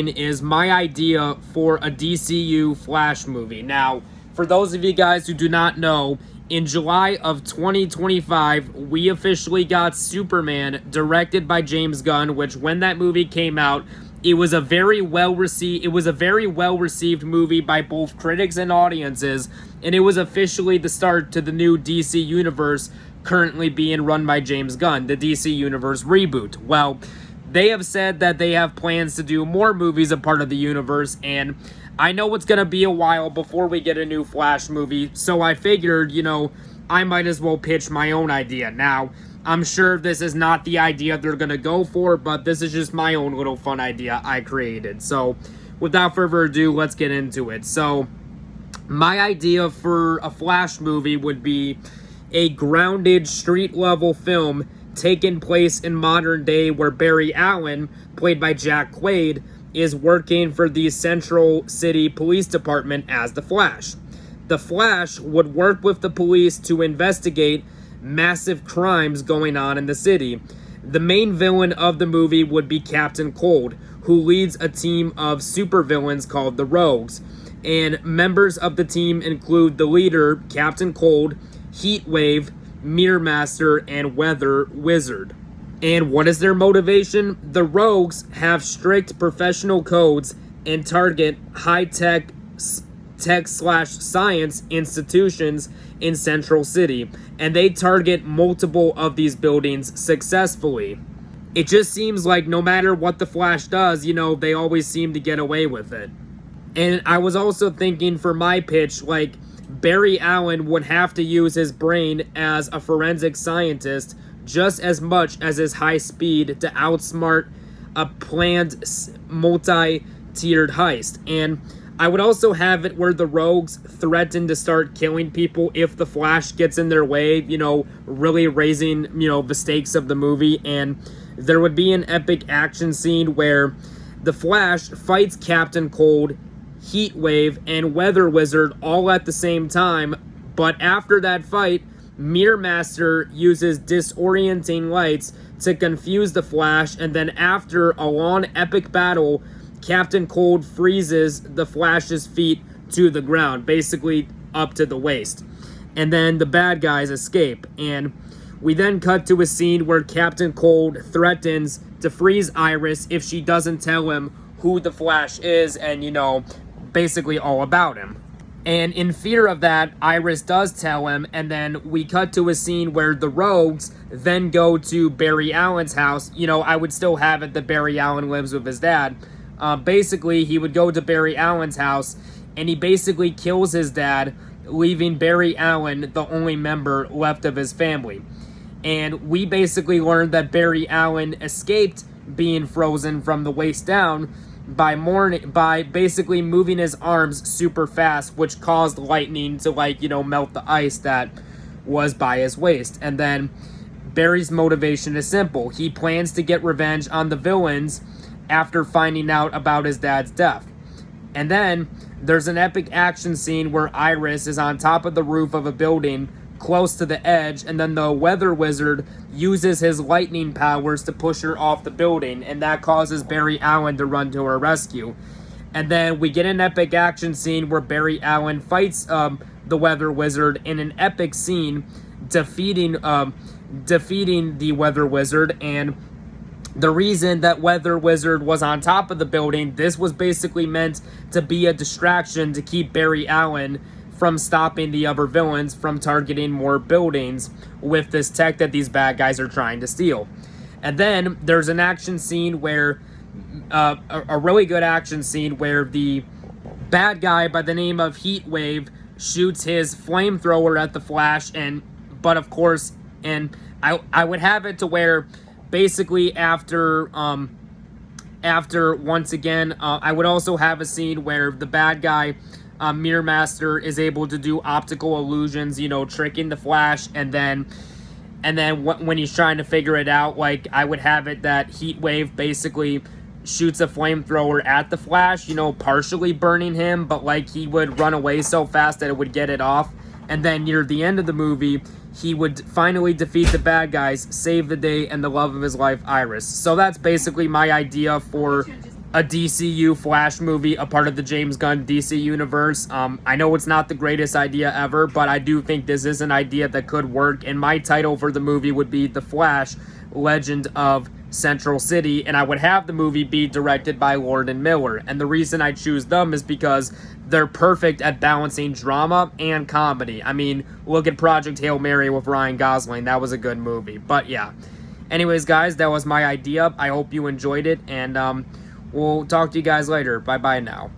is my idea for a DCU Flash movie. Now, for those of you guys who do not know, in July of 2025, we officially got Superman, directed by James Gunn, which when that movie came out, it was a very well received movie by both critics and audiences, and it was officially the start to the new DC universe currently being run by James Gunn, the DC Universe reboot. Well, they have said that they have plans to do more movies a part of the universe, and I know it's going to be a while before we get a new Flash movie, so I figured, I might as well pitch my own idea. Now, I'm sure this is not the idea they're going to go for, but this is just my own little fun idea I created. So, without further ado, let's get into it. So, my idea for a Flash movie would be a grounded, street-level film taking place in modern day where Barry Allen, played by Jack Quaid, is working for the Central City Police Department as the Flash. The Flash would work with the police to investigate massive crimes going on in the city. The main villain of the movie would be Captain Cold, who leads a team of supervillains called the Rogues. And members of the team include the leader, Captain Cold, Heatwave, Mirror Master, and Weather Wizard. And what is their motivation? The Rogues have strict professional codes and target high-tech tech/science institutions in Central City, and they target multiple of these buildings successfully. It just seems like no matter what the Flash does, they always seem to get away with it. And I was also thinking for my pitch, Barry Allen would have to use his brain as a forensic scientist just as much as his high speed to outsmart a planned multi-tiered heist. And I would also have it where the Rogues threaten to start killing people if the Flash gets in their way, really raising, the stakes of the movie. And there would be an epic action scene where the Flash fights Captain Cold, Heatwave, and Weather Wizard all at the same time, but after that fight, Mirror Master uses disorienting lights to confuse the Flash, and then after a long epic battle, Captain Cold freezes the Flash's feet to the ground, basically up to the waist. And then the bad guys escape, and we then cut to a scene where Captain Cold threatens to freeze Iris if she doesn't tell him who the Flash is and, basically all about him. And in fear of that, Iris does tell him, and then we cut to a scene where the Rogues then go to Barry Allen's house. I would still have it that Barry Allen lives with his dad. Basically, he would go to Barry Allen's house, and he basically kills his dad, leaving Barry Allen the only member left of his family. And we basically learned that Barry Allen escaped being frozen from the waist down by basically moving his arms super fast, which caused lightning to melt the ice that was by his waist. And then Barry's motivation is simple. He plans to get revenge on the villains after finding out about his dad's death. And then there's an epic action scene where Iris is on top of the roof of a building close to the edge, and then the Weather Wizard uses his lightning powers to push her off the building, and that causes Barry Allen to run to her rescue. And then we get an epic action scene where Barry Allen fights the Weather Wizard in an epic scene, defeating the Weather Wizard. And the reason that Weather Wizard was on top of the building, this was basically meant to be a distraction to keep Barry Allen from stopping the other villains from targeting more buildings with this tech that these bad guys are trying to steal. And then there's an action scene where, a really good action scene where the bad guy by the name of Heatwave shoots his flamethrower at the Flash, but of course, and I would have it to where basically after once again, I would also have a scene where the bad guy, Mirror Master, is able to do optical illusions, tricking the Flash, and then when he's trying to figure it out, I would have it that Heatwave basically shoots a flamethrower at the Flash, partially burning him, but he would run away so fast that it would get it off. And then near the end of the movie, he would finally defeat the bad guys, save the day, and the love of his life, Iris. So that's basically my idea for a DCU Flash movie, a part of the James Gunn DC universe. I know it's not the greatest idea ever, but I do think this is an idea that could work, and my title for the movie would be The Flash, Legend of Central City, and I would have the movie be directed by Lord and Miller. And the reason I choose them is because they're perfect at balancing drama and comedy. I mean, look at Project Hail Mary with Ryan Gosling. That was a good movie. But yeah. Anyways, guys, that was my idea. I hope you enjoyed it, and we'll talk to you guys later. Bye-bye now.